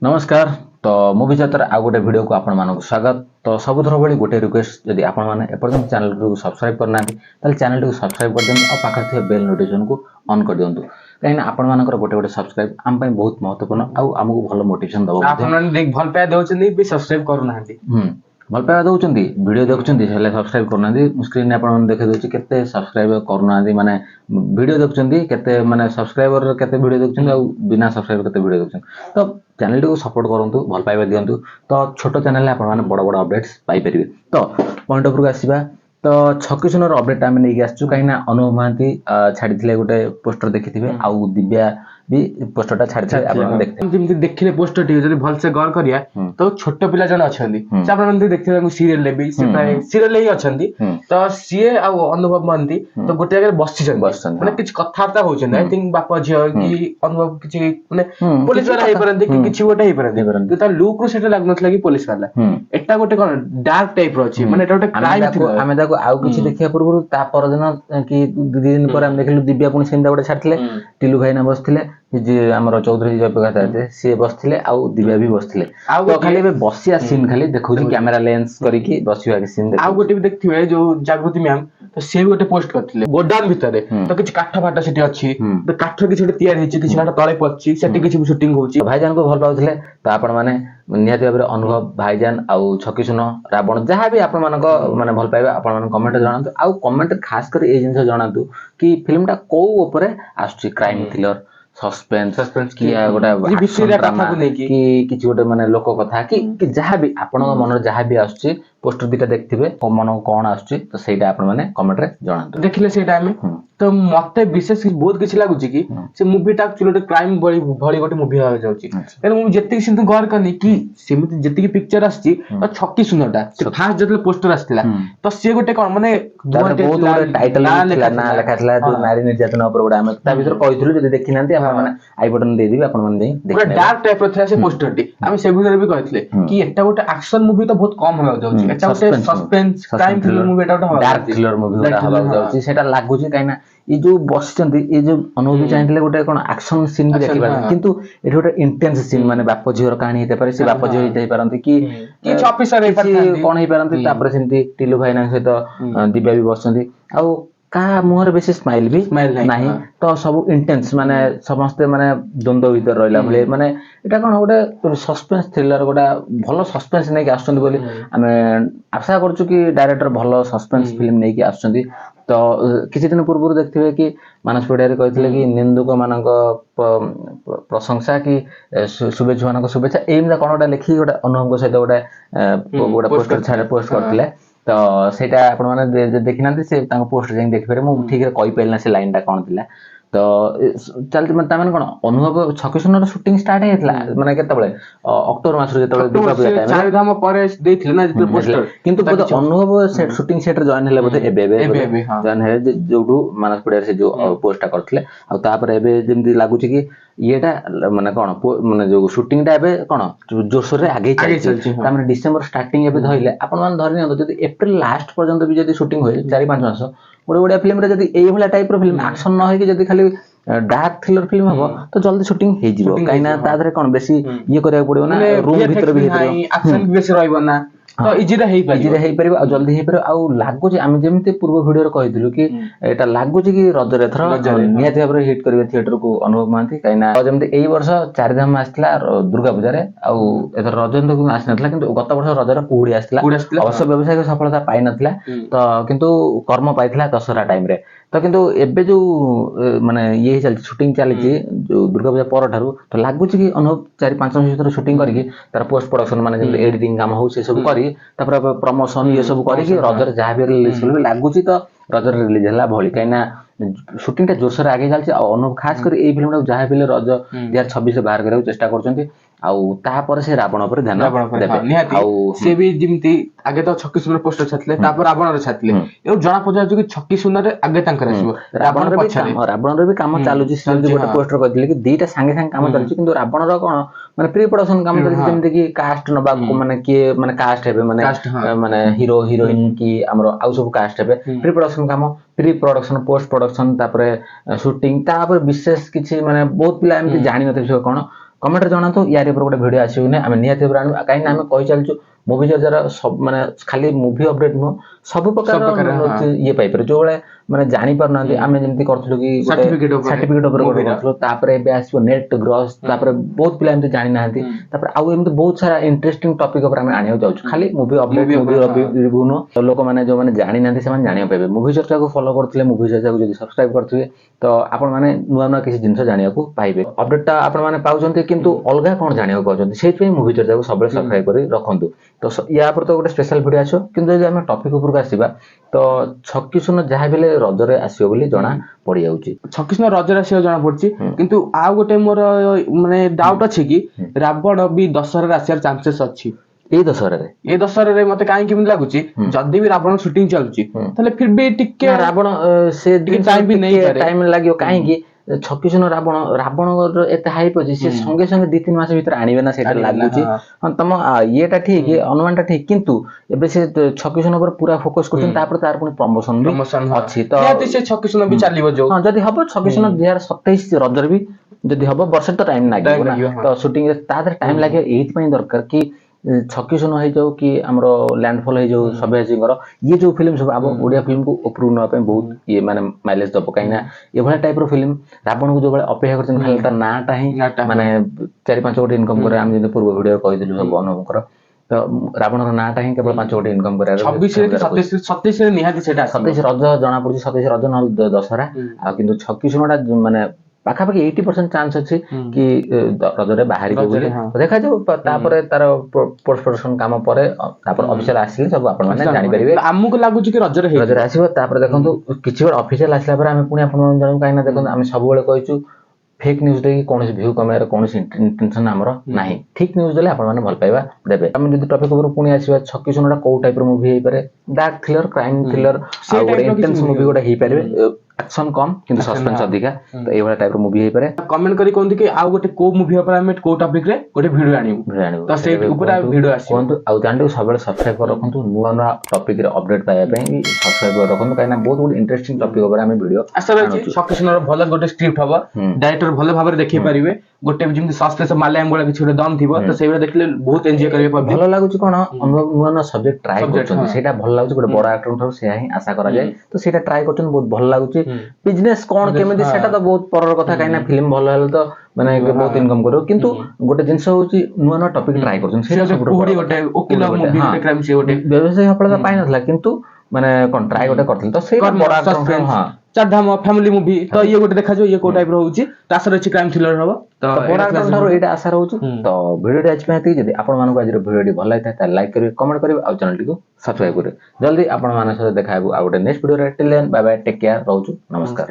नमस्कार। तो मुझे जतर आ गोटे वीडियो को आपण मानक स्वागत। तो सबुथर भली गोटे रिक्वेस्ट जदि आपण माने एपर्यंत चैनल को सब्सक्राइब करना ताले चैनल को सब्सक्राइब कर दियंतु और पाखर थे बेल नोटिफिकेशन को ऑन कर दियंतु कहीं आपण मानकर गोटे गोटे सब्सक्राइब आम पई बहुत महत्वपूर्ण आ हमकु भलो मोटिवेशन दबो। आपण देख भल पाए दउचंदी भी सब्सक्राइब करू नाहंती। भल पाए दउचंदी वीडियो देखुचंदी हेले सब्सक्राइब करना स्क्रीन आपण देखे दोची केते सब्सक्राइब करना माने वीडियो देखुचंदी केते माने सब्सक्राइबर केते वीडियो देखुचंदी आ बिना सब्सक्राइब केते वीडियो देखुचंदी। तो चैनल को सपोर्ट करंतु भल पाइबा दियंतु। तो छोटो चैनल ले आपण माने बड़ बड़ अपडेट्स पाई परिबे। तो पॉइंट ऑफ को आसीबा तो छक्की सुनर अपडेट आमे नै आसछु काइना अनुभव महांती छाडिथिले गोटे पोस्टर देखिथिबे आ दिव्या भी पोस्टरटा छाडिथिले आपण देखते जेमति देखिले पोस्टर टी जदी भल से गौर करिया तो छोटो पिला जन अछंदी से आपण मन देखिबा सीरियल ले भी से प्राय सीरियल ले ही अछंदी। तो सीए आ अनुभव महांती तो गोटे जगह बसछन माने किछ कथार्ता होछन आई थिंक बापा झियो कि अनुभव किछ माने पुलिस वाला हे परंती कि किछ गोटे हे परंती तो ता लुक रो सेटा लागनथला कि पुलिस वाला एटा गोटे कोन डार्क टाइप रो अछि माने एटा गोटे क्राइम थिबो। आमे ताको आउ किछ देखिया पूर्व ता पर दिन कि 2 दिन पर हम देखलु दिव्या पुनी सेंदा गोटे छाडथिले टिलू भाई ना बसथिले जे हमर चौधरी जयप्रकाश थे सी बसथिले आ दिव्या भी बसथिले तो खाली बे बसिया सीन खाली देखौची कैमरा लेंस करी कि बसिया के सीन आ गोटे भी देखथिबे जो जागृति मैम तो से भी गोटे पोस्ट करथिले गोडाउन भितरे तो किछ काठ फाटा सेठी अछि तो काठ किछ गोटे तयार हिछि किछ काठ तळे पछि सेठी किछ शूटिंग होछि। भाईजान को भल पाउथिले तो आपण माने निहाती भाबरे अनुभव भाईजान आ छक्की सुन रावण जहां भी आपण मानको माने भल पाइबा आपण मान कमेंट जणांतु आ कमेंट खास कर ए जिंस जणांतु कि फिल्मटा को ऊपर आछी क्राइम थ्रिलर सस्पेंस कि गोटा विषय कथा को नै कि किछ गोटे माने लोक कथा कि जहां भी आपण मन जहां भी आछी पोस्टर दिटा देखथिबे को मन कोन आछी तो सेटा आपण माने कमेंट रे जणांतु देखिले सेटा हमें तो मते विशेष बहुत किछ लागु छी कि से मूवीटा एक्चुअली क्राइम भली गोटे मूवी आ जाउची एन मु जत्ति सिंधु गौर करनी कि सेमिति जत्ति पिक्चर आछी तो छक्की सुनरटा से फास्ट जतले पोस्टर आछिला तो से गोटे कोन माने बहुत गोटे टाइटल ना लेखाथला जो नारी निर्यातन ऊपर गोटे हम ता भीतर कहिथलु जदि देखिनांती आपण माने आई बटन दे दिबे आपण माने पूरा डार्क टाइप रो से पोस्टर टी हम से भीतर भी कहथले कि एटा गोटे एक्शन मूवी तो बहुत कम हो जाउची एटा गोटे सस्पेंस क्राइम थ्रिलर मूवी एटा गोटे डार्क थ्रिलर मूवी हो जाउची सेटा लागुची काइना ये जो बसचंती ये जो अनुभव चाहिए गोटे कोन एक्शन सीन भी देखि पारे किंतु एठी गोटे इंटेंस सीन माने बाप झियर कहानी हेते पारे से बाप झियर हेते पारंती कि किछ ऑफिसर हे पारंती कोन हे पारंती तापर सेंती टिलू भाई ना सहित दिव्या भी बसचंती आ का मुहर बेसी स्माइल भी नाही तो सब इंटेंस माने समस्त माने द्वंद्व भीतर रहला भले माने एटा कोन गोटे सस्पेंस थ्रिलर गोटा भलो सस्पेंस नै कि आछंती बोली हमें आशा करछु कि डायरेक्टर भलो सस्पेंस फिल्म नै कि आछंती। तो किसी दिन पूर्व देखथिबे कि मानस पड़िया रे कहथिले कि निंदुक मानक प्रशंसा कि शुभेच्छा मानक शुभेच्छा एमदा कोनटा लिखि गोटे अनुभव को सहित गोटे पोस्टर छाड़े पोस्ट करथिले तो सेटा आपण माने देखिनांती से तांको पोस्ट जाई देखि पारे मु ठीक रे कहि पैलना से लाइन टा कोन थिला तो चलती मतलब ताମାନେ कोन अनुभव छक्की सुनर शूटिंग स्टार्ट हेतला माने केते बळे अक्टोबर मास रे जेते दुर्गा पूजा टाइम चार धाम परे देथिले ना जेते पोस्टर किंतु बोध अनुभव सेट शूटिंग सेट रे जॉइन हेले बोधे एबे जॉइन हे जोडू मानस पड़िया से जो पोस्टटा करथिले आ तापर एबे जेमदी लागु छी कि येटा माने कोन माने जो शूटिंग टा एबे कोन जोरसोर रे आगे चलछि ताମାନେ डिसेंबर स्टार्टिंग एबे धइले आपण मान धरि न जदी अप्रैल लास्ट पर्यंत भी जदी शूटिंग होय 4-5 मास गोटे गोटे फिल्म रे जदी एई भला टाइप रो फिल्म एक्शन न होय कि जदी खाली डार्क थ्रिलर फिल्म हो तो जल्दी शूटिंग हे जिवो काइना तादरे कोन बेसी ये करिया पड़ियो ना रूम भीतर भी एक्शन बेसी रहइबो ना तो इजी रे हेई परिबो आ जल्दी हेई परिबो आ लागु जे हम जेमते पूर्व वीडियो रे कहिदिलु कि एटा लागु जे कि रज रे थरा नियति भाबरे हिट करबे थिएटर को अनुभव मानती काइना जेमते एई वर्ष चार धाम आस्थिला दुर्गा पूजा रे आ एथर रजंत को आसनथला किंतु गत वर्ष रज रे कुहुडी आस्थिला अवश्य व्यवसायिक सफलता पाइ नथला तो किंतु कर्म पाइथला दशहरा टाइम रे तो किंतु एबे जो माने ये चलछि शूटिंग चलछि जो दुर्गा पूजा पर ठारू तो लागु छी कि अनुभव 4-5 मास भीतर शूटिंग करी तार पोस्ट प्रोडक्शन माने जे एडिटिंग काम हो से सब करी तापर प्रमोशन ये सब करी कि रजर जहा भी रिलीज करबे लागु छी तो रजर रिलीज हला भली काइना शूटिंग टा जोरसोर आगे चलछि अनुभव खास कर ए फिल्म जहा भी रज 2026 रे बाहर करे चेष्टा करछंती आउ तापर से रावण पर ध्यान देबे आउ से भी जिमती आगे तो छक्की सुनर पोस्टर छातले तापर रावण रे छातले ए जणा पजा जो कि छक्की सुनर रे आगे तांकर आसीबो रावण रे भी काम चालुची से गोटे पोस्टर कहथिले कि दीटा संगे संगे काम चलछि किंतु रावण रो कोन माने प्री प्रोडक्शन काम चलछि जेमते कि कास्ट नबा माने के माने कास्ट हेबे माने हीरो हीरोइन की हमरो आउ सब कास्ट हेबे प्री प्रोडक्शन काम प्री प्रोडक्शन पोस्ट प्रोडक्शन तापर शूटिंग तापर विशेष किछि माने बहुत पिला एमति जानि नथे कोन କମେଣ୍ଟରେ ଜଣାନ୍ତୁ ୟାର ଉପରେ ଗୋଟେ ଭିଡିଓ ଆସିବ କି ନାହିଁ, ଆମେ ନିହାତି ଭାବରେ ଆଣିବୁ। କାହିଁକି ଆମେ କହି ଚାଲିଛୁ ମୁଭି ଚର୍ଚ୍ଚାର ମାନେ ଖାଲି ମୁଭି ଅପଡେଟ ନୁହଁ, ସବୁ ପ୍ରକାର ଇଏ ପାଇପାରିବେ। ଯୋଉବେଳେ ମାନେ ଜାଣି ପାରୁନାହାନ୍ତି, ଆମେ ଯେମିତି କରିଥିଲୁ କି ସାର୍ଟିଫିକେଟ ଉପରେ କରିଥିଲୁ, ତାପରେ ଏବେ ଆସିବ ନେଟ୍ ଗ୍ରସ୍, ତାପରେ ବହୁତ ପିଲା ଏମିତି ଜାଣିନାହାନ୍ତି, ତାପରେ ଆଉ ଏମିତି ବହୁତ ସାରା ଇଣ୍ଟରେଷ୍ଟିଂ ଟପିକ ଉପରେ ଆମେ ଆଣିବାକୁ ଯାଉଛୁ। ଖାଲି ମୁଭି ଅପଡେଟ ମୁଭି ରିଭ୍ୟୁ ନୁହଁ, ଲୋକମାନେ ଯୋଉମାନେ ଜାଣିନାହାନ୍ତି ସେମାନେ ଜାଣିବାକୁ ପାଇବେ। ମୁଭି ଚର୍ଚ୍ଚାକୁ ଫଲୋ କରୁଥିଲେ, ମୁଭି ଚର୍ଚ୍ଚାକୁ ଯଦି ସବସ୍କ୍ରାଇବ କରିଥିବେ ତ ଆପଣ ମାନେ ନୂଆ ନୂଆ କିଛି ଜିନିଷ ଜାଣିବାକୁ ପାଇବେ। ଅପଡେଟଟା ଆପଣ ମାନେ ପାଉଛନ୍ତି, କିନ୍ତୁ ଅଲଗା କଣ ଜାଣିବାକୁ ପାଉଛନ୍ତି, ସେଇଥିପାଇଁ ମୁଭି ଚର୍ଚ୍ଚାକୁ ସବୁବେଳେ ସବସ୍କ୍ରାଇବ କରି ରଖନ୍ତୁ। ତ ୟା ପରେ ତ ଗୋଟେ ସ୍ପେଶାଲ ଭିଡିଓ ଆସିବ, କିନ୍ତୁ ଯଦି ଆମେ ଟପିକ ଉପରକୁ ଆସିବା ତ ଛକି ଶୂନ ଯାହା ବି ହେଲେ ରଜରେ ଆସିବ ବୋଲି ଜଣା ପଡିଯାଉଛି। ଛକି ଶୂନ ରଜରେ ଆସିବ ଜଣା ପଡୁଛି, କିନ୍ତୁ ଆଉ ଗୋଟେ ମୋର ମାନେ ଡାଉଟ ଅଛି କି ରାବଣ ବି ଦଶହରାରେ ଆସିବାର ଚାନ୍ସେସ୍ ଅଛି। ଏଇ ଦଶହରାରେ ମତେ କାହିଁକି କେମିତି ଲାଗୁଛି, ଯଦି ବି ରାବଣ ସୁଟିଂ ଚାଲୁଛି ତାହେଲେ ଫିର ବି ଟିକେ ରାବଣ ସେ ଟାଇମ ଲାଗିବ। କାହିଁକି ଛକି ଶୂନ ରାବଣର ଏତେ ହାଇପ ଅଛି, ସେ ସଙ୍ଗେ ସଙ୍ଗେ 2-3 ମାସ ଭିତରେ ଆଣିବେ ନା, ସେଇଟା ଲାଗୁଛି। ତମ ଇଏଟା ଠିକ, ଅନୁମାନଟା ଠିକ, କିନ୍ତୁ ଏବେ ସେ ଛକି ଶୂନ ଉପରେ ପୁରା ଫୋକସ କରୁଛନ୍ତି। ତାପରେ ତାର ପୁଣି ପ୍ରମୋସନ ବି ଅଛି, ତ ସେ ଛକି ଶୂନ ବି ଚାଲିବ ଯୋଉ ଯଦି ହବ ଛକି ଶୂନ 2027 ରଜରେ ବି ଯଦି ହବ, ବର୍ଷେ ତ ଟାଇମ ଲାଗିବ ନା, ତ ସୁଟିଂ ତା ଦେହରେ ଟାଇମ ଲାଗିବ। ଏଇଥିପାଇଁ ଦରକାର କି ଛକି ଶୂନ ହେଇଯାଉ କି ଆମର ଲ୍ୟାଣ୍ଡଫଲ ହେଇଯାଉ, ସବ୍ୟସାଚୀଙ୍କର ଇଏ ଯୋଉ ଫିଲ୍ମ ସବୁ ଆମ ଓଡିଆ ଫିଲ୍ମକୁ ଉପରକୁ ନେବା ପାଇଁ ବହୁତ ଇଏ ମାନେ ମାଇଲେଜ ଦବ। କାହିଁକି ନା ଏଭଳିଆ ଟାଇପର ଫିଲ୍ମ ରାବଣକୁ ଯୋଉ ଭଳି ଅପେକ୍ଷା କରିଛନ୍ତି, ଖାଲି ତା ନାଁଟା ହିଁ ମାନେ 4-5 କୋଟି ଇନକମ କରେ। ଆମେ ଯେମିତି ପୂର୍ବ ଭିଡିଓ କହିଥିଲୁ ସବୁ ଅନୁଭବଙ୍କର, ତ ରାବଣର ନାଁଟା ହିଁ କେବଳ 5 କୋଟି ଇନକମ କରିବା। 27 ନିହାତି ସେଟା 27 ରଜ ଜଣା ପଡୁଛି, 27 ରଜ ନହେଲେ ଦଶହରା। ଆଉ କିନ୍ତୁ ଛକି ଶୂନଟା ମାନେ ପାଖାପାଖି 80% ଚାନ୍ସ ଅଛି କି ରଜରେ ବାହାରିବ ବୋଲି। ଦେଖାଯାଉ, ତାପରେ ତାର ପୋଷ୍ଟ ପ୍ରଡକ୍ସନ କାମ ପରେ ତାପରେ ଅଫିସିଆଲ ଆସିଲେ ସବୁ ଆପଣ ମାନେ ଜାଣିପାରିବେ। ଆମକୁ ଲାଗୁଛି କି ରଜରେ ଆସିବ। ତାପରେ ଦେଖନ୍ତୁ କିଛି ଗୋଟେ ଅଫିସିଆଲ ଆସିଲା ପରେ ଆମେ ପୁଣି ଆପଣମାନଙ୍କୁ ଜଣାଉ। କାହିଁକି ନା ଦେଖନ୍ତୁ ଆମେ ସବୁବେଳେ କହିଛୁ ଫେକ୍ ନ୍ୟୁଜ ଦେଇକି କୌଣସି ଭ୍ୟୁ କମେଇବାର କୌଣସି ଇଣ୍ଟେନସନ ଆମର ନାହିଁ। ଠିକ ନ୍ୟୁଜ ଦେଲେ ଆପଣ ମାନେ ଭଲ ପାଇବା ଦେବେ। ଆମେ ଯଦି ଟପିକ ଉପରୁ ପୁଣି ଆସିବା, ଛକି ଶୂନଟା କୋଉ ଟାଇପର ମୁଭି ହେଇପାରେ, ଡାର୍କ ଥ୍ରିଲର, କ୍ରାଇମ ଥ୍ରିଲର, ଆଉ ଗୋଟେ ଇଣ୍ଟେନ୍ସ ମୁଭି ଗୋଟେ ହେଇପାରିବେ, ଆକ୍ସନ କମ କିନ୍ତୁ ସସ୍ପେନ୍ସ ଅଧିକା, ତ ଏଇଭଳିଆ ଟାଇପର ମୁଭି ହେଇପାରେ। କମେଣ୍ଟ କରି କୁହନ୍ତୁ କି ଆଉ ଗୋଟେ କୋଉ ମୁଭି ଉପରେ ଆମେ କୋଉ ଟପିକରେ ଗୋଟେ ଭିଡିଓ ଆଣିବୁ, ତ ସେଇ ଉପରେ ଭିଡିଓ ଆସିବ। କୁହନ୍ତୁ, ଆଉ ଜାଣିଛୁ ସବୁବେଳେ ସବସ୍କ୍ରାଇବ କରି ରଖନ୍ତୁ। ନୂଆ ନୂଆ ଟପିକରେ ଅପଡେଟ ପାଇବା ପାଇଁ ସବସ୍କ୍ରାଇବ କରି ରଖନ୍ତୁ, କାହିଁକିନା ବହୁତ ଗୋଟେ ଇଣ୍ଟରେଷ୍ଟିଂ ଟପିକ ଉପରେ ଆମେ ଭିଡିଓ ଆଶା ରହିଛି। ଛକି ଶୂନର ଭଲ ଗୋଟେ ସ୍କ୍ରିପ୍ଟ ହବ, ଡାଇରେକ୍ଟର ଭଲ ଭାବରେ ଦେଖେଇ ପାରିବେ, ଗୋଟେ ଯେମିତି ସସ୍ପେନ୍ସ ମାଲୟାଲମ ଭଳିଆ କିଛି ଗୋଟେ ଦମ ଥିବ, ତ ସେଇଭଳିଆ ଦେଖିଲେ ବହୁତ ଏନ୍ଜୟ କରିବେ। ଭଲ ଲାଗୁଛି କଣ, ନୂଆ ନୂଆ ସବଜେକ୍ଟ ଟ୍ରାଏ କରୁଛନ୍ତି, ସେଇଟା ଭଲ ଲାଗୁଛି। ଗୋଟେ ବଡ ଆକ୍ଟରଙ୍କ ଠାରୁ ସେଇଆ ହିଁ ଆଶା କରାଯାଏ, ତ ସେଇଟା ଟ୍ରାଏ କରୁଛନ୍ତି, ବହୁତ ଭଲ ଲାଗୁଛି। ବିଜନେସ କଣ କେମିତି ସେଟା ତ ବହୁତ ପରର କଥା, କାହିଁକିନା ଫିଲ୍ମ ଭଲ ହେଲେ ତ ମାନେ ବହୁତ ଇନକମ କରିବ, କିନ୍ତୁ ଗୋଟେ ଜିନିଷ ହଉଛି ନୂଆ ନୂଆ ଟପିକ ଟ୍ରାଏ କରୁଛନ୍ତି, ସେଇଟା ବ୍ୟବସାୟ ସଫଳତା ପାଇନଥିଲା, କିନ୍ତୁ ମାନେ କଣ ଟ୍ରାଏ ଗୋଟେ କରିଥିଲି, ତ ସେଇଟା ବଡ ଆକ୍ଟରଙ୍କ ଚାରିଧାମ ଫ୍ୟାମିଲି ମୁଭି, ତ ଇଏ ଗୋଟେ ଦେଖାଯିବ ଇଏ କୋଉ ଟାଇପର ହଉଛି, ତା ସହିତ ଅଛି କ୍ରାଇମ ଥ୍ରିଲର ହବ, ତ ବଡ ଆକ୍ଟରଙ୍କ ଠାରୁ ଏଇଟା ଆଶା ରହୁଛି। ତ ଭିଡିଓଟି ଆଜି ପାଇଁ ଏତିକି। ଯଦି ଆପଣମାନଙ୍କୁ ଆଜିର ଭିଡିଓଟି ଭଲ ଲାଗିଥାଏ ତାହେଲେ ଲାଇକ୍ କରିବେ, କମେଣ୍ଟ କରିବେ, ଆଉ ଚ୍ୟାନେଲଟିକୁ ସବସ୍କ୍ରାଇବ କରିବେ। ଜଲ୍ଦି ଆପଣମାନଙ୍କ ସହିତ ଦେଖା ହେବୁ ଆଉ ଗୋଟେ ନେକ୍ସଟ ଭିଡିଓରେ। Till then bye bye, take care, ରହୁଛୁ, ନମସ୍କାର।